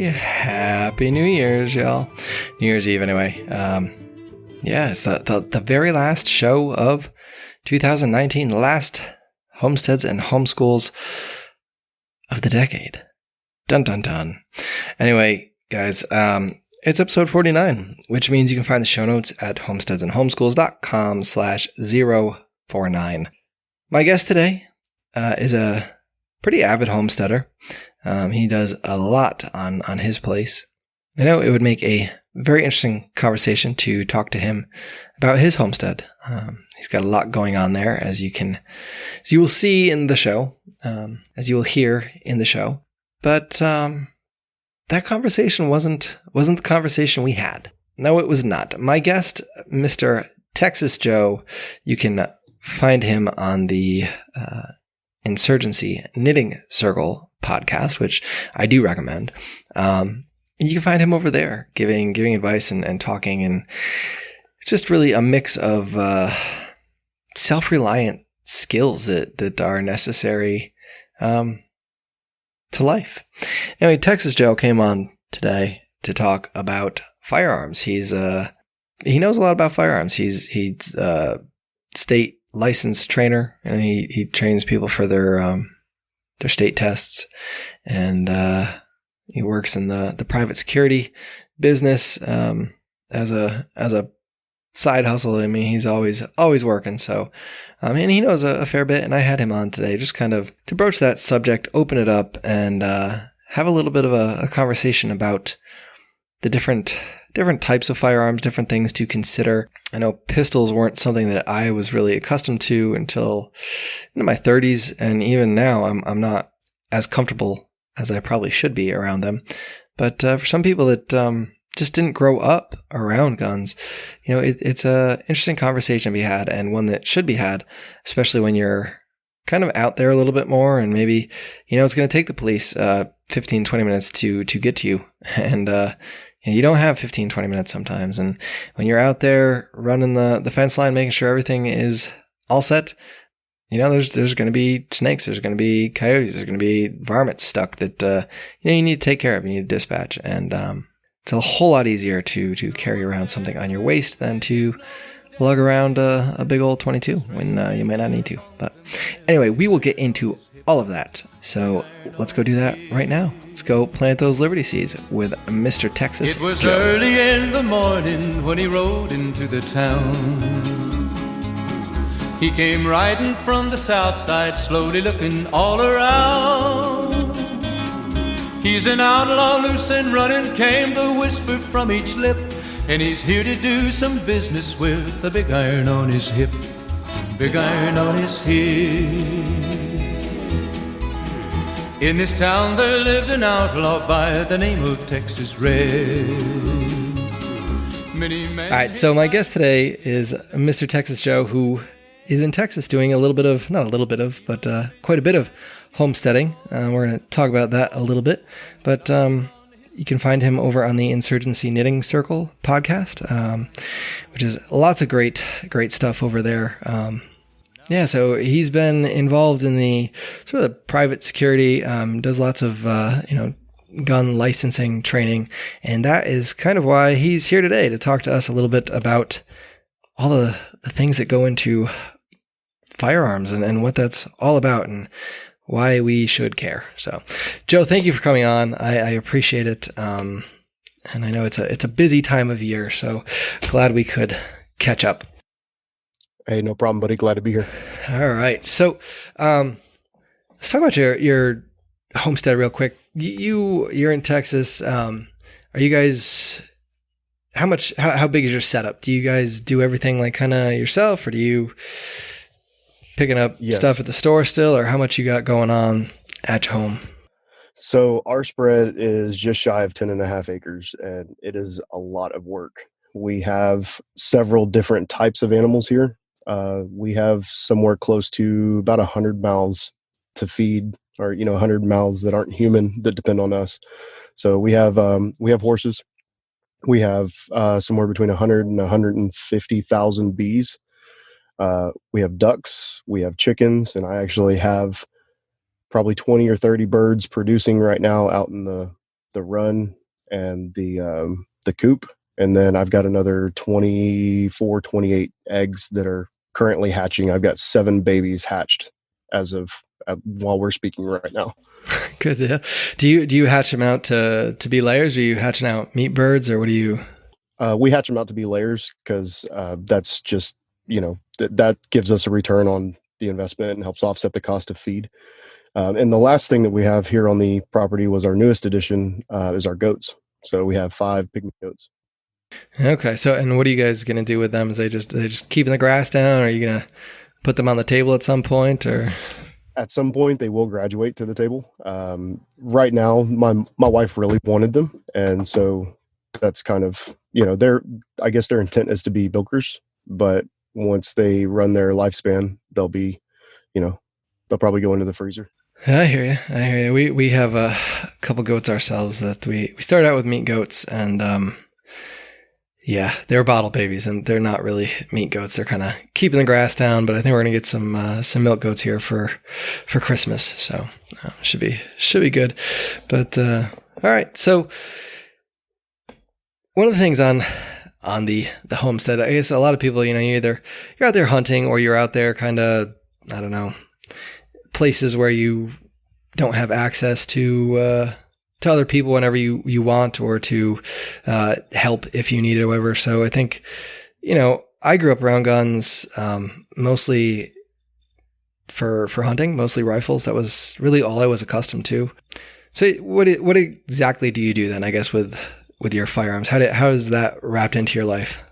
everybody. Happy New Year's, y'all. New Year's Eve, anyway. It's the very last show of 2019, the last homesteads and homeschools of the decade. Dun, dun, dun. Anyway, guys, it's episode 49, which means you can find the show notes at homesteadsandhomeschools.com/049. My guest today is a pretty avid homesteader. He does a lot on his place. I know it would make a very interesting conversation to talk to him about his homestead. He's got a lot going on there, as you will see in the show, as you will hear in the show. But that conversation wasn't the conversation we had. No, it was not. My guest, Mr. Texas Joe, you can find him on the Insurgency Knitting Circle podcast, which I do recommend. You can find him over there giving advice and talking, and just really a mix of self-reliant skills that are necessary to life. Anyway, Texas Joe came on today to talk about firearms. He knows a lot about firearms. He's a state licensed trainer, and he trains people for their state tests, and he works in the private security business as a side hustle. I mean, he's always working. So, and he knows a fair bit. And I had him on today, just kind of to broach that subject, open it up, and have a little bit of a conversation about the different types of firearms, different things to consider. I know pistols weren't something that I was really accustomed to until in my 30s, and even now I'm not as comfortable as I probably should be around them. But for some people that just didn't grow up around guns, it's a interesting conversation to be had, and one that should be had, especially when you're kind of out there a little bit more, and maybe it's going to take the police 15-20 minutes to get to you, and you don't have 15-20 minutes sometimes. And when you're out there running the fence line, making sure everything is all set, there's going to be snakes, there's going to be coyotes, there's going to be varmints stuck that you need to take care of, you need to dispatch. And it's a whole lot easier to carry around something on your waist than to lug around a big old 22 when you might not need to. But anyway, we will get into all of that. So let's go do that right now. Let's go plant those Liberty Seeds with Mr. Texas It was Joe. Early in the morning when he rode into the town. He came riding from the south side, slowly looking all around. He's an outlaw, loose and running, came the whisper from each lip. And he's here to do some business with a big iron on his hip. Big iron on his hip. In this town there lived an outlaw by the name of Texas Red. All right, so my guest today is Mr. Texas Joe, who is in Texas doing but quite a bit of homesteading. We're going to talk about that a little bit, but you can find him over on the Insurgency Knitting Circle podcast, which is lots of great stuff over there. So he's been involved in the sort of the private security, does lots of, gun licensing training. And that is kind of why he's here today, to talk to us a little bit about all the things that go into firearms and what that's all about and why we should care. So, Joe, thank you for coming on. I appreciate it. And I know it's a busy time of year, so glad we could catch up. Hey, no problem, buddy. Glad to be here. All right. So, let's talk about your homestead real quick. You're in Texas. Are you guys, how big is your setup? Do you guys do everything like kind of yourself, or do you picking up stuff at the store still, or how much you got going on at home? So our spread is just shy of 10.5 acres, and it is a lot of work. We have several different types of animals here. We have somewhere close to about 100 mouths to feed, or 100 mouths that aren't human that depend on us. So we have horses. We have somewhere between 100 and 150,000 bees. We have ducks. We have chickens, and I actually have probably 20 or 30 birds producing right now out in the the run, and the coop. And then I've got another 24, 28 eggs that are currently hatching. I've got 7 babies hatched as of while we're speaking right now. Good. Yeah. Do you hatch them out to be layers? Or are you hatching out meat birds, or what do you? We hatch them out to be layers because that's just, that gives us a return on the investment and helps offset the cost of feed. And the last thing that we have here on the property was our newest addition is our goats. So we have 5 pygmy goats. Okay. So, and what are you guys going to do with them? Is they just keeping the grass down? Or are you going to put them on the table at some point, or? At some point, they will graduate to the table. Right now, my wife really wanted them, and so that's kind of, I guess their intent is to be milkers, but once they run their lifespan, they'll be, they'll probably go into the freezer. I hear you. We have a couple goats ourselves that we started out with meat goats, and yeah, they're bottle babies, and they're not really meat goats. They're kind of keeping the grass down, but I think we're gonna get some milk goats here for Christmas, so should be good. But all right, so one of the things on the homestead, I guess a lot of people, you're out there hunting, or you're out there kind of, I don't know, places where you don't have access to other people whenever you want, or to help if you need it or whatever. So I think, I grew up around guns, mostly for hunting, mostly rifles. That was really all I was accustomed to. So what exactly do you do then, I guess, with your firearms? How is that wrapped into your life?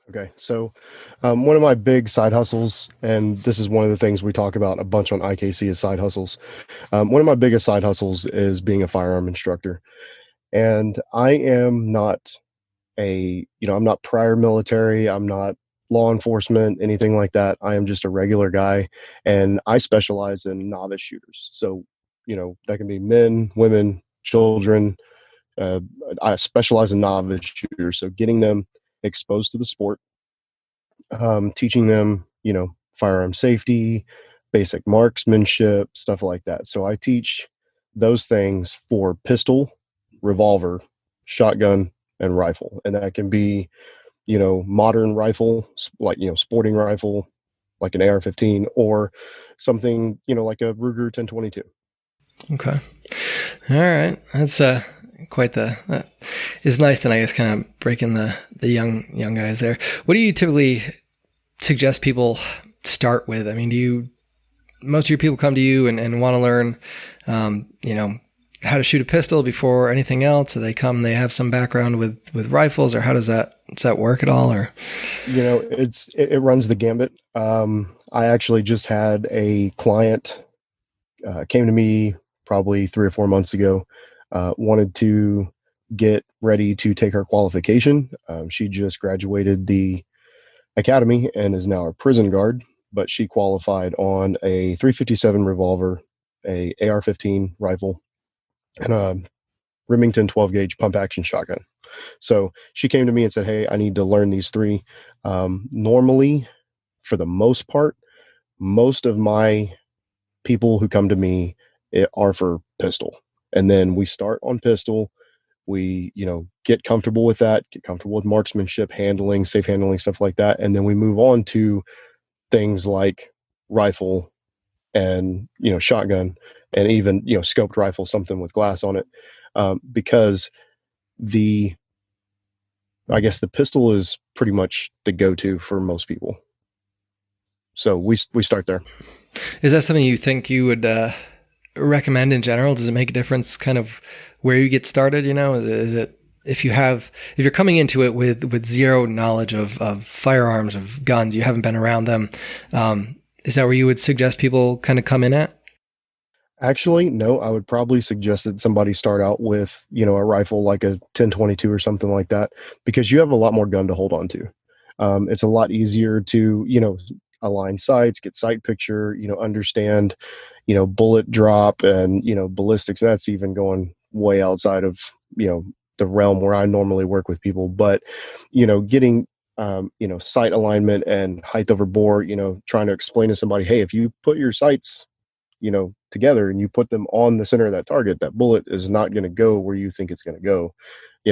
Okay, so one of my big side hustles, and this is one of the things we talk about a bunch on IKC, is side hustles. One of my biggest side hustles is being a firearm instructor. And I am not I'm not prior military, I'm not law enforcement, anything like that. I am just a regular guy, and I specialize in novice shooters. So, that can be men, women, children. I specialize in novice shooters, so getting them exposed to the sport, teaching them, firearm safety, basic marksmanship, stuff like that. So I teach those things for pistol, revolver, shotgun, and rifle. And that can be, modern rifle, like, sporting rifle, like an AR-15, or something, like a Ruger 1022. Okay. All right. That's quite it's nice then, I guess, kind of breaking the young guys there. What do you typically suggest people start with? I mean, most of your people come to you and want to learn, how to shoot a pistol before anything else? So they have some background with rifles, or how does that work at all? Or, it runs the gambit. I actually just had a client, came to me probably 3 or 4 months ago, wanted to get ready to take her qualification. She just graduated the academy and is now a prison guard, but she qualified on a 357 revolver, a AR-15 rifle, and a Remington 12 gauge pump action shotgun. So she came to me and said, "Hey, I need to learn these 3." Normally, for the most part, most of my people who come to me are for pistol. And then we start on pistol. We, get comfortable with that, get comfortable with marksmanship, handling, safe handling, stuff like that. And then we move on to things like rifle and, shotgun, and even, scoped rifle, something with glass on it. Because I guess the pistol is pretty much the go-to for most people. So we start there. Is that something you think you would recommend in general? Does it make a difference kind of where you get started? Is it if you're coming into it with zero knowledge of firearms, of guns, you haven't been around them, is that where you would suggest people kind of come in at? Actually, no, I would probably suggest that somebody start out with, a rifle like a 1022 or something like that, because you have a lot more gun to hold on to. It's a lot easier to, align sights, get sight picture, understand, bullet drop and, ballistics. That's even going way outside of, the realm where I normally work with people. But, getting, sight alignment and height over bore, trying to explain to somebody, hey, if you put your sights, together and you put them on the center of that target, that bullet is not going to go where you think it's going to go,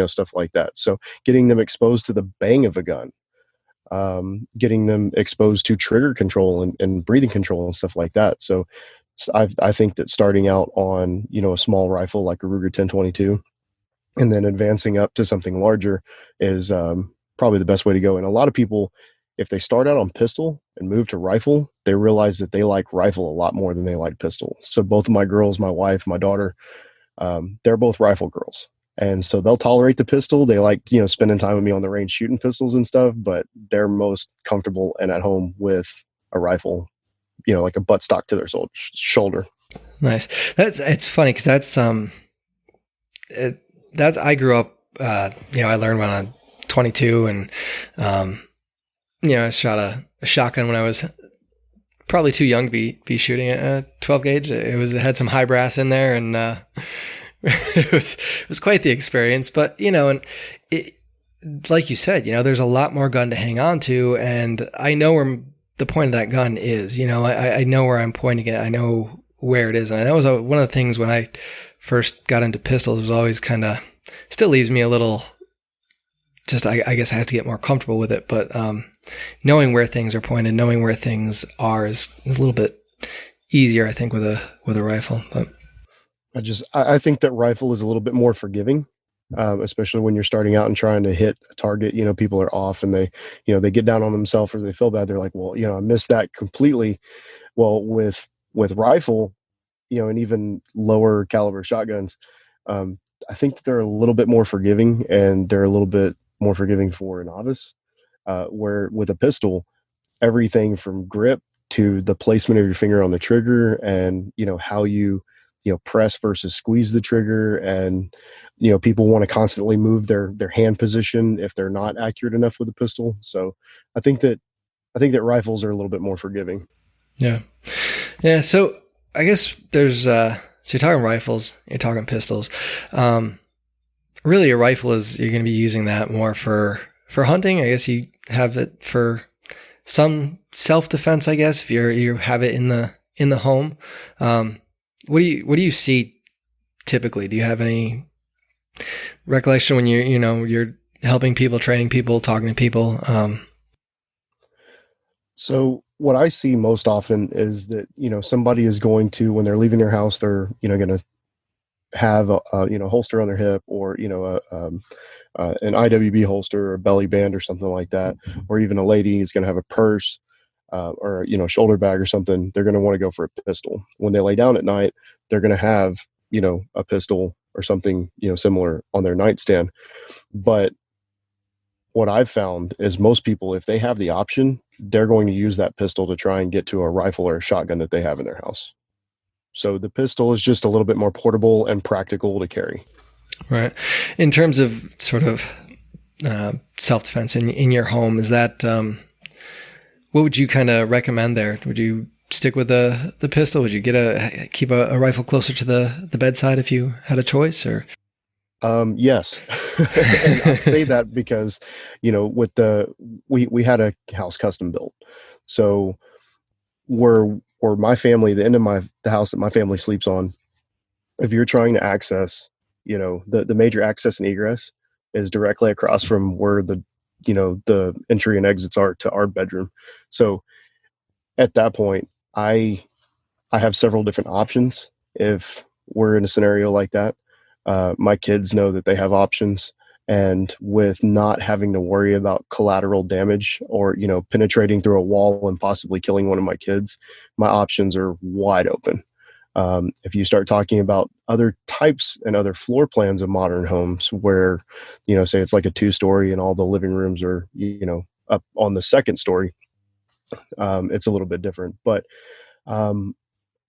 stuff like that. So getting them exposed to the bang of a gun, getting them exposed to trigger control and breathing control and stuff like that. So I think that starting out on, a small rifle like a Ruger 1022 and then advancing up to something larger is probably the best way to go. And a lot of people, if they start out on pistol and move to rifle, they realize that they like rifle a lot more than they like pistol. So both of my girls, my wife, my daughter, they're both rifle girls. And so they'll tolerate the pistol. They like, spending time with me on the range shooting pistols and stuff, but they're most comfortable and at home with a rifle, like a buttstock to their shoulder. Nice. It's funny because that's I grew up, I learned when I'm 22 and, I shot a shotgun when I was probably too young to be shooting a 12 gauge. It had some high brass in there and, it was quite the experience, but and like you said, there's a lot more gun to hang on to, and I know where the point of that gun is. I know where I'm pointing it. I know where it is, and that was one of the things when I first got into pistols. Was always kind of still leaves me a little. Just I guess I have to get more comfortable with it, but knowing where things are pointed, knowing where things are is a little bit easier, I think, with a rifle, but. I think that rifle is a little bit more forgiving, especially when you're starting out and trying to hit a target. People are off and they get down on themselves or they feel bad. They're like, well, I missed that completely. Well, with rifle, and even lower caliber shotguns, I think that they're a little bit more forgiving and they're a little bit more forgiving for a novice. Where with a pistol, everything from grip to the placement of your finger on the trigger and, how you press versus squeeze the trigger. And, people want to constantly move their hand position if they're not accurate enough with a pistol. So I think that rifles are a little bit more forgiving. Yeah. Yeah. So I guess there's, so you're talking rifles, you're talking pistols. Really a rifle you're going to be using that more for hunting. I guess you have it for some self-defense, I guess, if you have it in the home. What do you see typically? Do you have any recollection when you're helping people, training people, talking to people? So what I see most often is that, somebody is going to, when they're leaving their house, they're, going to have a holster on their hip or, an IWB holster or a belly band or something like that. Or even a lady is going to have a purse. Or shoulder bag or something. They're going to want to go for a pistol. When they lay down at night, they're going to have a pistol or something similar on their nightstand. But what I've found is most people, if they have the option, they're going to use that pistol to try and get to a rifle or a shotgun that they have in their house. So the pistol is just a little bit more portable and practical to carry. Right. In terms of sort of self-defense in your home, is that what would you kind of recommend there? Would you stick with the pistol? Would you keep a rifle closer to the bedside if you had a choice? Or yes, and I say that because with we had a house custom built, so where my family, the end of the house that my family sleeps on, if you're trying to access, the major access and egress is directly across from where the entry and exits are to our bedroom. So at that point, I have several different options. If we're in a scenario like that, my kids know that they have options, and with not having to worry about collateral damage or, penetrating through a wall and possibly killing one of my kids, my options are wide open. If you start talking about other types and other floor plans of modern homes where, say it's like a 2-story and all the living rooms are, up on the second story, it's a little bit different. But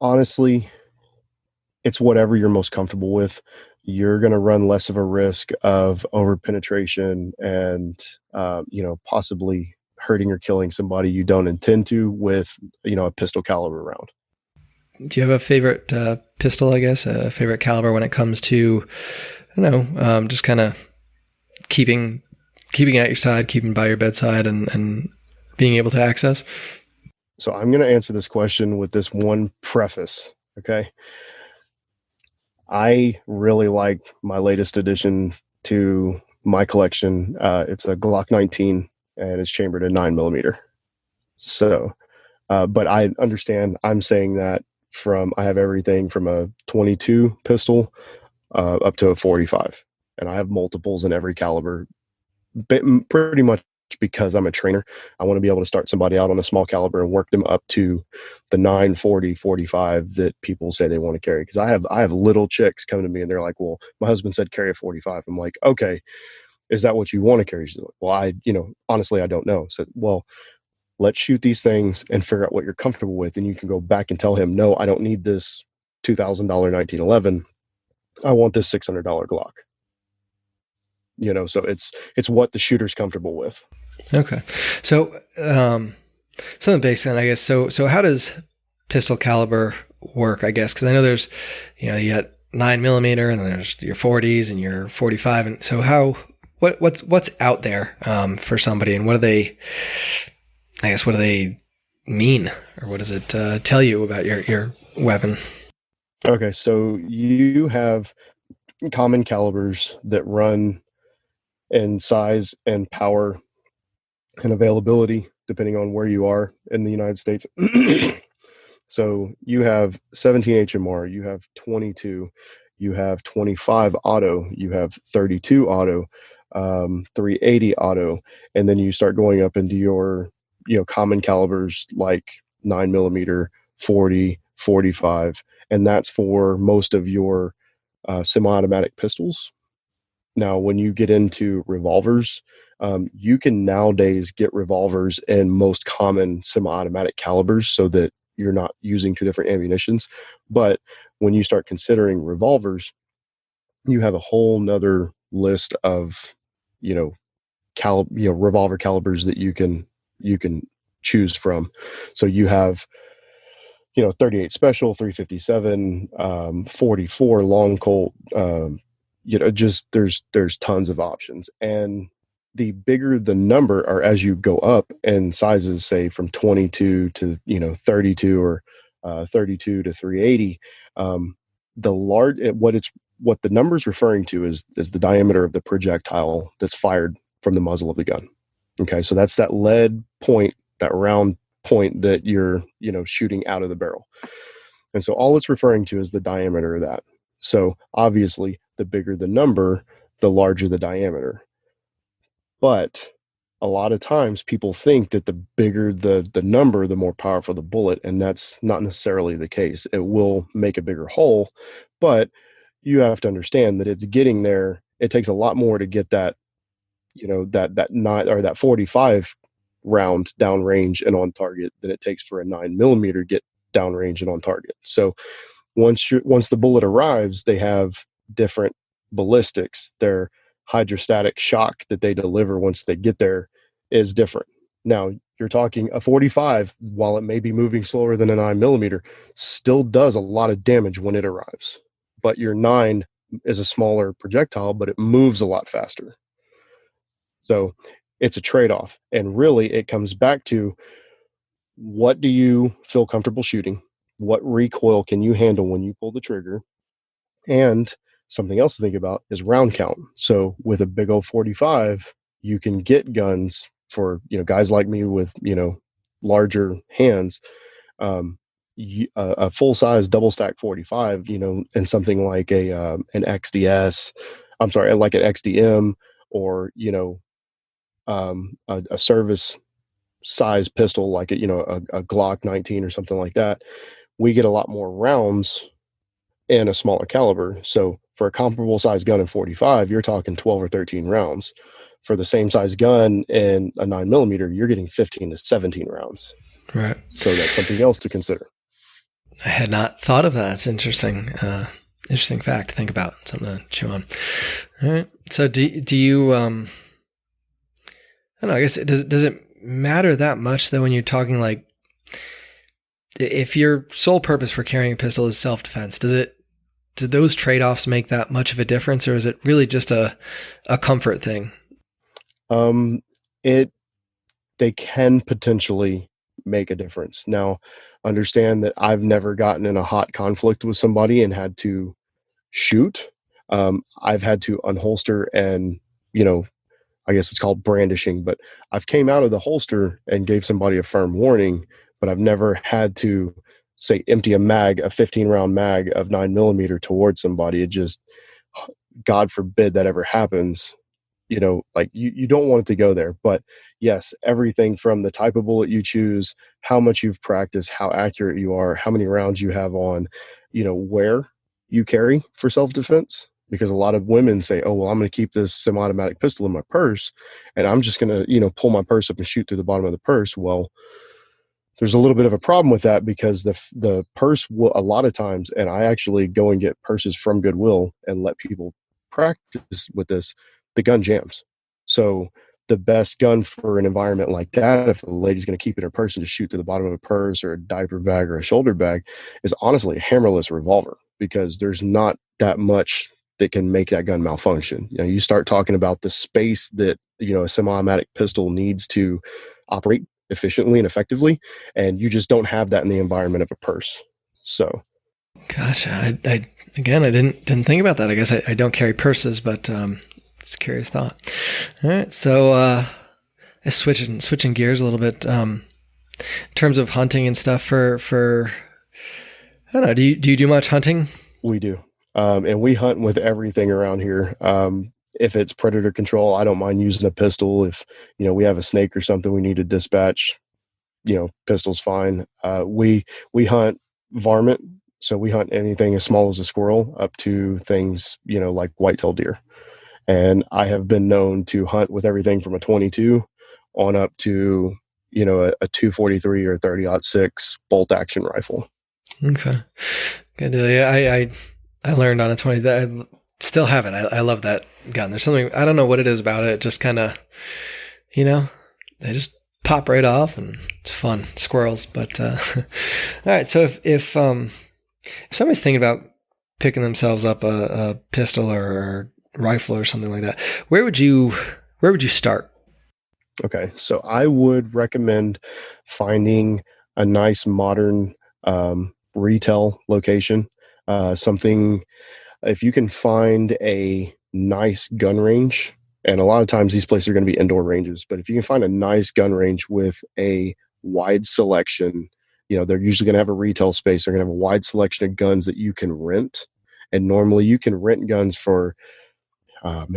honestly, it's whatever you're most comfortable with. You're going to run less of a risk of over penetration and, possibly hurting or killing somebody you don't intend to with, a pistol caliber round. Do you have a favorite pistol, I guess, a favorite caliber when it comes to, I don't know, just kind of keeping at your side, keeping by your bedside and being able to access? So I'm going to answer this question with this one preface. Okay. I really like my latest addition to my collection. It's a Glock 19 and it's chambered at 9 millimeter. So, but I understand I'm saying that I have everything from a 22 pistol up to a 45. And I have multiples in every caliber, pretty much because I'm a trainer. I want to be able to start somebody out on a small caliber and work them up to the 9, 40, 45 that people say they want to carry. Because I have little chicks coming to me and they're like, well, my husband said carry a 45. I'm like, okay, is that what you want to carry? She's like, well, honestly, I don't know. So, well, let's shoot these things and figure out what you're comfortable with. And you can go back and tell him, no, I don't need this $2,000 1911. I want this $600 Glock. So it's what the shooter's comfortable with. Okay. So, something basic then, I guess. So how does pistol caliber work, I guess? Cause I know there's, you got 9 millimeter and then there's your 40s and your 45. And so what's out there, for somebody, and what do they mean, or what does it, tell you about your weapon? Okay. So you have common calibers that run in size and power and availability depending on where you are in the United States. So you have 17 HMR, you have 22, you have 25 auto, you have 32 auto, 380 auto, and then you start going up into your common calibers like 9 millimeter, 40, 45, and that's for most of your semi-automatic pistols. Now, when you get into revolvers, you can nowadays get revolvers in most common semi-automatic calibers so that you're not using two different ammunitions. But when you start considering revolvers, you have a whole nother list of, revolver calibers that you can choose from. So you have 38 special, 357, 44 long Colt, just there's tons of options. And the bigger the number, or as you go up in sizes, say from 22 to 32 or 32 to 380, what the number's referring to is the diameter of the projectile that's fired from the muzzle of the gun. Okay, so that's that lead point, that round point that you're shooting out of the barrel. And so all it's referring to is the diameter of that. So obviously the bigger the number, the larger the diameter. But a lot of times people think that the bigger the number, the more powerful the bullet, and that's not necessarily the case. It will make a bigger hole, but you have to understand that it's getting there. It takes a lot more to get that, that 9 or that 45 round downrange and on target than it takes for a 9 millimeter to get downrange and on target. So once the bullet arrives, they have different ballistics. Their hydrostatic shock that they deliver once they get there is different. Now, you're talking a 45, while it may be moving slower than a 9 millimeter, still does a lot of damage when it arrives. But your 9 is a smaller projectile, but it moves a lot faster. So it's a trade-off. And really, it comes back to, what do you feel comfortable shooting? What recoil can you handle when you pull the trigger? And something else to think about is round count. So with a big old 45, you can get guns for, guys like me with, larger hands, a full size double stack 45, and something like an XDS, like an XDM, or, a service size pistol, like a Glock 19 or something like that. We get a lot more rounds in a smaller caliber. So for a comparable size gun in 45, you're talking 12 or 13 rounds. For the same size gun in a 9 millimeter, you're getting 15 to 17 rounds. Right. So that's something else to consider. I had not thought of that. It's interesting. Interesting fact to think about, something to chew on. All right. So do you, I don't know, I guess, does it matter that much though when you're talking, like, if your sole purpose for carrying a pistol is self-defense, do those trade-offs make that much of a difference, or is it really just a comfort thing? They can potentially make a difference. Now, understand that I've never gotten in a hot conflict with somebody and had to shoot. I've had to unholster and, I guess it's called brandishing, but I've came out of the holster and gave somebody a firm warning, but I've never had to say empty a 15 round mag of 9mm towards somebody. It just, God forbid that ever happens. Like you don't want it to go there. But yes, everything from the type of bullet you choose, how much you've practiced, how accurate you are, how many rounds you have on, where you carry for self-defense. Because a lot of women say, oh, well, I'm going to keep this semi-automatic pistol in my purse and I'm just going to, pull my purse up and shoot through the bottom of the purse. Well, there's a little bit of a problem with that because the purse will, a lot of times, and I actually go and get purses from Goodwill and let people practice with this, the gun jams. So the best gun for an environment like that, if a lady's going to keep it in her purse and just shoot through the bottom of a purse or a diaper bag or a shoulder bag, is honestly a hammerless revolver, because there's not that much that can make that gun malfunction. You start talking about the space that, a semi-automatic pistol needs to operate efficiently and effectively, and you just don't have that in the environment of a purse. So gotcha. I didn't think about that. I guess I don't carry purses, but it's a curious thought. All right, so switching gears a little bit, in terms of hunting and stuff for I don't know, do you do much hunting? We do. And we hunt with everything around here. If it's predator control, I don't mind using a pistol. If, we have a snake or something we need to dispatch, pistol's fine. We hunt varmint. So we hunt anything as small as a squirrel up to things, like white-tailed deer. And I have been known to hunt with everything from a 22 on up to, a 243 or 30-06 bolt action rifle. Okay. Good deal. Yeah, I learned on a 20 that I still have it. I love that gun. There's something, I don't know what it is about it. It just kind of, they just pop right off and it's fun. Squirrels. But, all right. So if somebody's thinking about picking themselves up a pistol or rifle or something like that, where would you start? Okay. So I would recommend finding a nice modern, retail location. Something, if you can find a nice gun range, and a lot of times these places are going to be indoor ranges, but if you can find a nice gun range with a wide selection, they're usually going to have a retail space. They're going to have a wide selection of guns that you can rent. And normally you can rent guns for, I've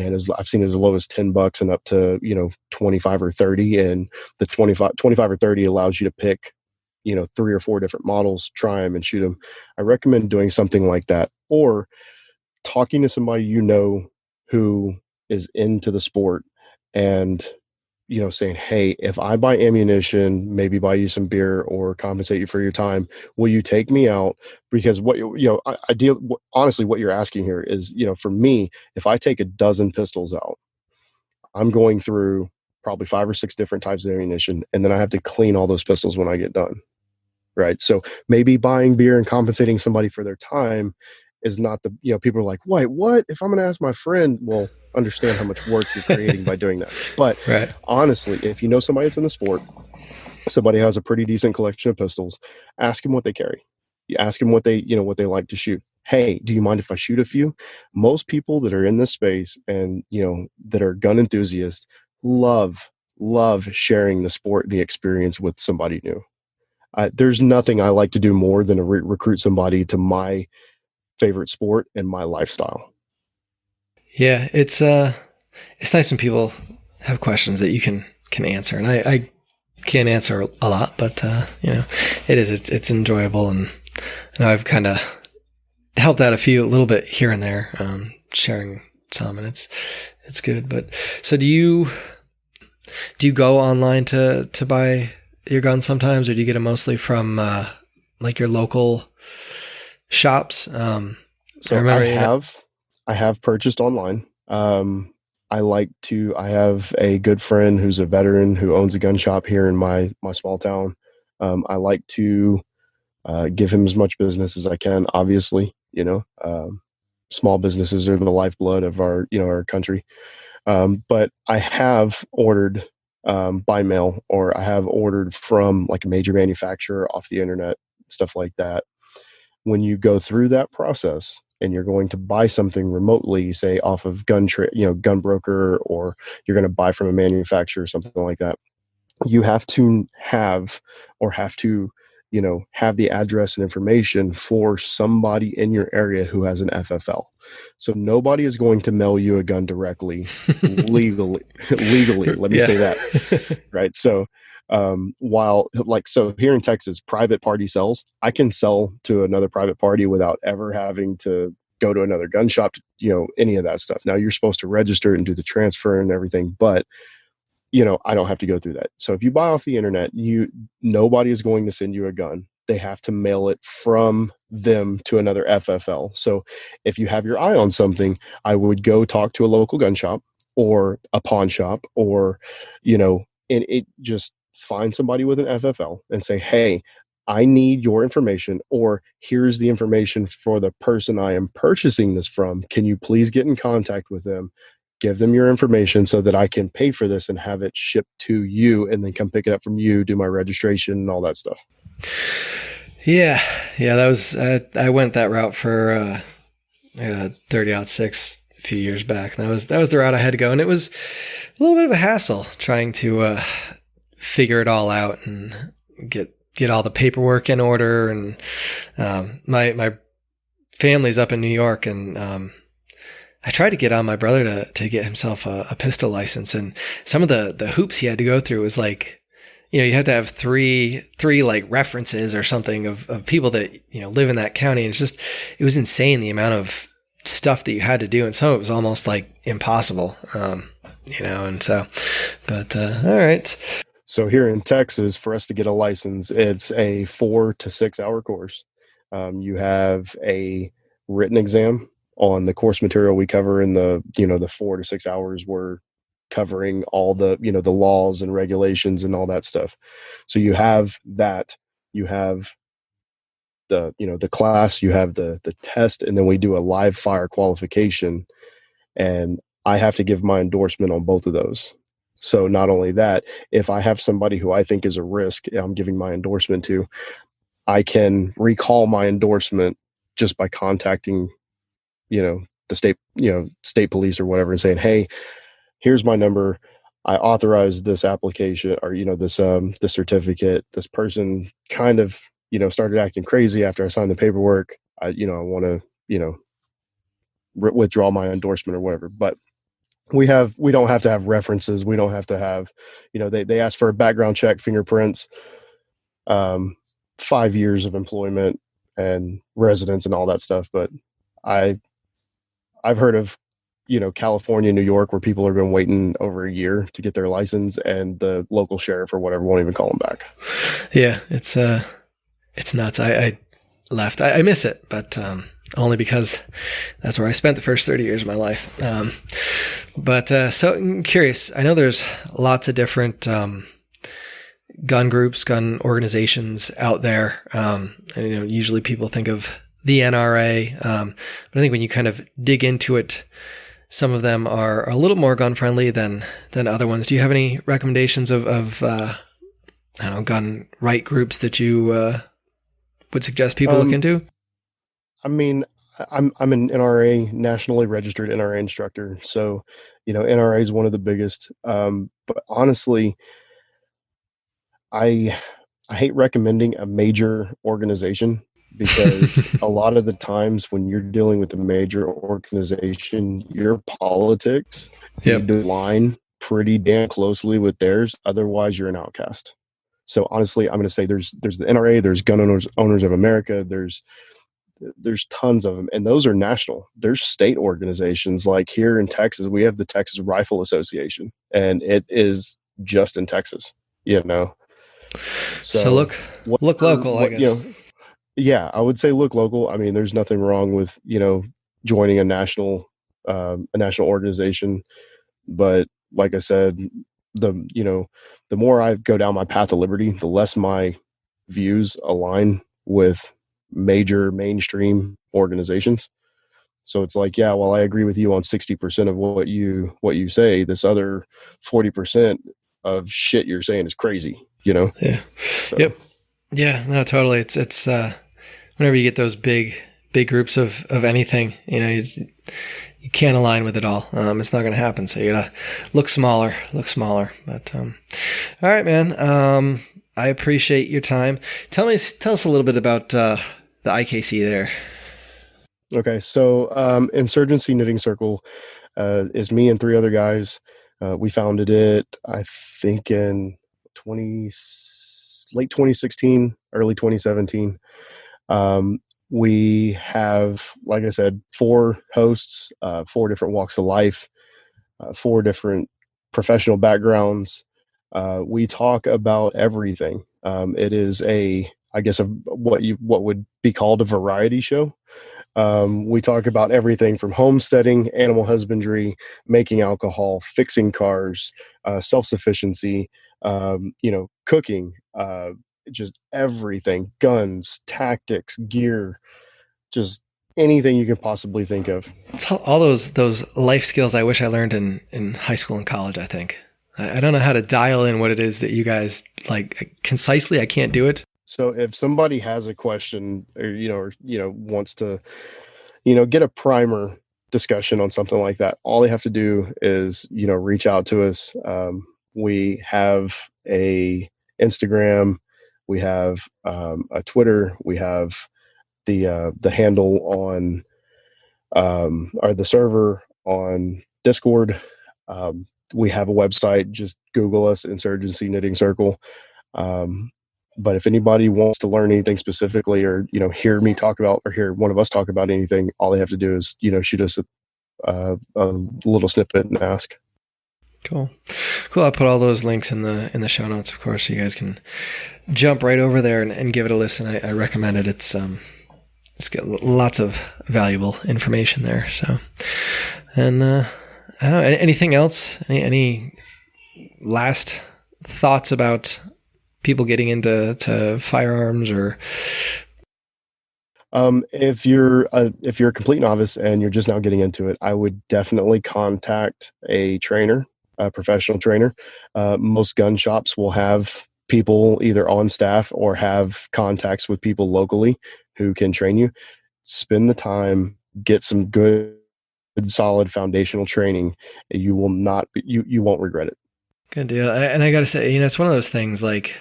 seen it as low as $10 and up to, 25 or 30. And the 25 or 30 allows you to pick 3 or 4 different models, try them and shoot them. I recommend doing something like that, or talking to somebody who is into the sport and saying, hey, if I buy ammunition, maybe buy you some beer or compensate you for your time, will you take me out? Because honestly, what you're asking here is, for me, if I take a dozen pistols out, I'm going through probably 5 or 6 different types of ammunition, and then I have to clean all those pistols when I get done. Right. So maybe buying beer and compensating somebody for their time is not the, people are like, wait, what? If I'm going to ask my friend, well, understand how much work you're creating by doing that. But right. Honestly, if you know somebody that's in the sport, somebody has a pretty decent collection of pistols, ask them what they carry. You ask them what they like to shoot. Hey, do you mind if I shoot a few? Most people that are in this space and, that are gun enthusiasts love sharing the sport, the experience with somebody new. There's nothing I like to do more than to recruit somebody to my favorite sport and my lifestyle. Yeah, it's nice when people have questions that you can answer, and I can't answer a lot, but it's enjoyable, and I've kind of helped out a little bit here and there, sharing some, and it's good. But so do you go online to buy your guns sometimes, or do you get them mostly from like your local shops? So I have purchased online. I have a good friend who's a veteran who owns a gun shop here in my small town. I like to give him as much business as I can. Obviously, small businesses are the lifeblood of our country. But I have ordered by mail, or I have ordered from like a major manufacturer off the internet stuff like that. When you go through that process and you're going to buy something remotely, say off of Gun Broker, or you're going to buy from a manufacturer or something like that, you have to have the address and information for somebody in your area who has an FFL. So nobody is going to mail you a gun directly legally. Let me say that. Right. So so here in Texas, private party sells. I can sell to another private party without ever having to go to another gun shop, any of that stuff. Now you're supposed to register and do the transfer and everything, but I don't have to go through that. So if you buy off the internet, nobody is going to send you a gun. They have to mail it from them to another FFL. So if you have your eye on something, I would go talk to a local gun shop or a pawn shop, or, and it just find somebody with an FFL and say, hey, I need your information, or here's the information for the person I am purchasing this from. Can you please get in contact with them? Give them your information so that I can pay for this and have it shipped to you, and then come pick it up from you, do my registration and all that stuff. Yeah. That was, I went that route for, I had a 30-06 a few years back. And that was the route I had to go. And it was a little bit of a hassle trying to, figure it all out and get all the paperwork in order. And, my family's up in New York, and, I tried to get on my brother to get himself a pistol license, and some of the hoops he had to go through was like, you had to have three like references or something of people that, live in that county. And it was insane the amount of stuff that you had to do. And some of it was almost like impossible, and so, but, all right. So here in Texas, for us to get a license, it's a 4 to 6 hour course. You have a written exam on the course material we cover in the 4 to 6 hours. We're covering all the, the laws and regulations and all that stuff. So you have that, you have the, the class, you have the test, and then we do a live fire qualification, and I have to give my endorsement on both of those. So not only that, if I have somebody who I think is a risk, I'm giving my endorsement to, I can recall my endorsement just by contacting the state police or whatever, and saying, hey, here's my number. I authorized this application, or, this certificate. This person kind of, started acting crazy after I signed the paperwork. I want to, withdraw my endorsement or whatever. But we don't have to have references. We don't have to have, they ask for a background check, fingerprints, 5 years of employment and residence and all that stuff. But I've heard of, California, New York, where people are going waiting over a year to get their license, and the local sheriff or whatever won't even call them back. Yeah, it's nuts. I left. I miss it, but only because that's where I spent the first 30 years of my life. So I'm curious. I know there's lots of different gun groups, gun organizations out there. And, usually people think of the NRA. But I think when you kind of dig into it, some of them are a little more gun friendly than other ones. Do you have any recommendations of gun right groups that you would suggest people look into? I mean, I'm an NRA, nationally registered NRA instructor. So, NRA is one of the biggest. But honestly, I hate recommending a major organization, because a lot of the times when you're dealing with a major organization, your politics need to align pretty damn closely with theirs. Otherwise, you're an outcast. So honestly, I'm going to say there's the NRA, there's Gun Owners of America, there's tons of them, and those are national. There's state organizations, like here in Texas, we have the Texas Rifle Association, and it is just in Texas, So look local, I guess. Yeah, I would say look local. I mean, there's nothing wrong with, joining a national organization. But like I said, the more I go down my path of liberty, the less my views align with major mainstream organizations. So it's like, yeah, well, I agree with you on 60% of what you say. This other 40% of shit you're saying is crazy, Yeah. So. Yep. Yeah, no, totally. It's whenever you get those big groups of anything, you can't align with it all. It's not going to happen. So you gotta look smaller. But all right, man. I appreciate your time. Tell us a little bit about the IKC there. Okay, so Insurgency Knitting Circle is me and 3 other guys. We founded it, I think, in late 2016, early 2017. We have, like I said, 4 hosts, 4 different walks of life, 4 different professional backgrounds. We talk about everything. It is what would be called a variety show. We talk about everything from homesteading, animal husbandry, making alcohol, fixing cars, self-sufficiency, cooking, just everything, guns, tactics, gear, just anything you can possibly think of. It's all those life skills I wish I learned in high school and college, I think. I don't know how to dial in what it is that you guys like concisely. I can't do it. So if somebody has a question or wants to, get a primer discussion on something like that, all they have to do is, reach out to us. We have a Instagram, we have a Twitter, we have the handle on or the server on Discord. We have a website. Just Google us, Insurgency Knitting Circle. But if anybody wants to learn anything specifically, or hear me talk about, or hear one of us talk about anything, all they have to do is shoot us a little snippet and ask. Cool. I'll put all those links in the show notes, of course, so you guys can jump right over there and give it a listen. I recommend it. It's got lots of valuable information there. So, and I don't know, anything else? Any last thoughts about people getting into firearms? Or if you're a complete novice and you're just now getting into it, I would definitely contact a trainer, a professional trainer. Most gun shops will have people either on staff or have contacts with people locally who can train you. Spend the time, get some good solid foundational training. You won't regret it. Good deal. And I got to say, it's one of those things, like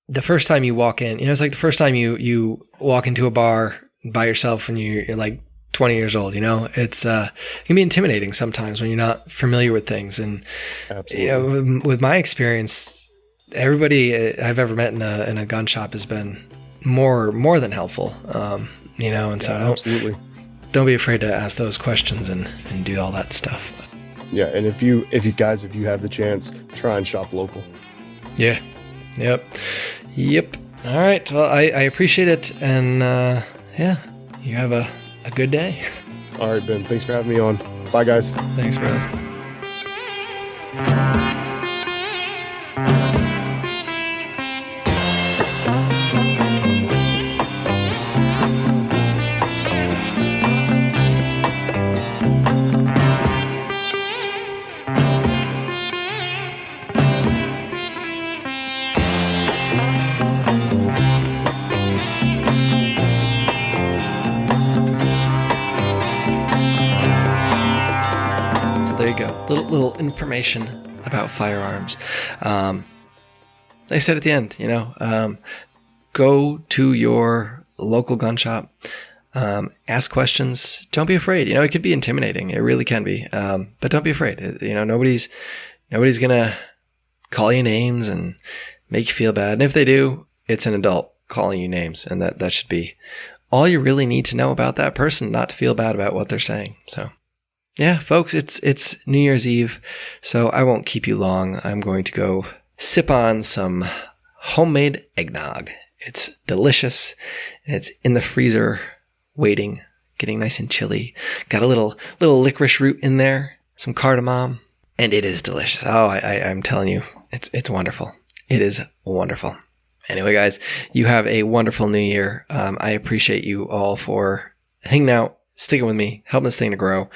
the first time you walk in, it's like the first time you walk into a bar by yourself when you're like 20 years old, it's, it can be intimidating sometimes when you're not familiar with things. And, absolutely, with my experience, everybody I've ever met in a gun shop has been more than helpful. And so absolutely. Don't be afraid to ask those questions and do all that stuff. Yeah. And if you have the chance, try and shop local. Yeah. Yep. All right. Well, I appreciate it. And, you have a good day. All right, Ben. Thanks for having me on. Bye, guys. Thanks, brother. Little information about firearms. I said at the end, go to your local gun shop, ask questions. Don't be afraid. It could be intimidating. It really can be. But don't be afraid. Nobody's gonna call you names and make you feel bad. And if they do, it's an adult calling you names, and that should be all you really need to know about that person, not to feel bad about what they're saying. So. Yeah, folks, it's New Year's Eve, so I won't keep you long. I'm going to go sip on some homemade eggnog. It's delicious, and it's in the freezer waiting, getting nice and chilly. Got a little licorice root in there, some cardamom, and it is delicious. Oh, I'm telling you, it's wonderful. It is wonderful. Anyway, guys, you have a wonderful new year. I appreciate you all for hanging out, sticking with me, helping this thing to grow.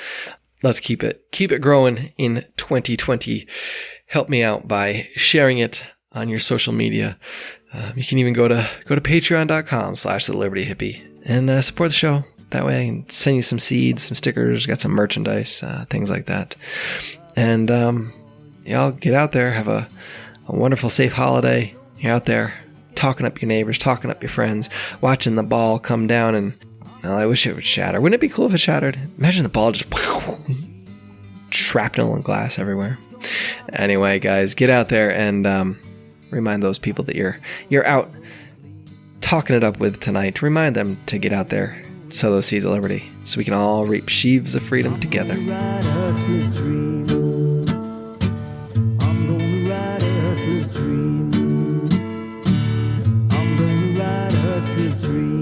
Let's keep it growing in 2020. Help me out by sharing it on your social media. You can even go to patreon.com/the Liberty Hippie and support the show. That way I can send you some seeds, some stickers, got some merchandise, things like that. And y'all get out there, have a wonderful, safe holiday. You're out there talking up your neighbors, talking up your friends, watching the ball come down, and I wish it would shatter. Wouldn't it be cool if it shattered? Imagine the ball just shrapnel and glass everywhere. Anyway, guys, get out there and remind those people that you're out talking it up with tonight. Remind them to get out there, sow those seeds of liberty, so we can all reap sheaves of freedom together. Dream.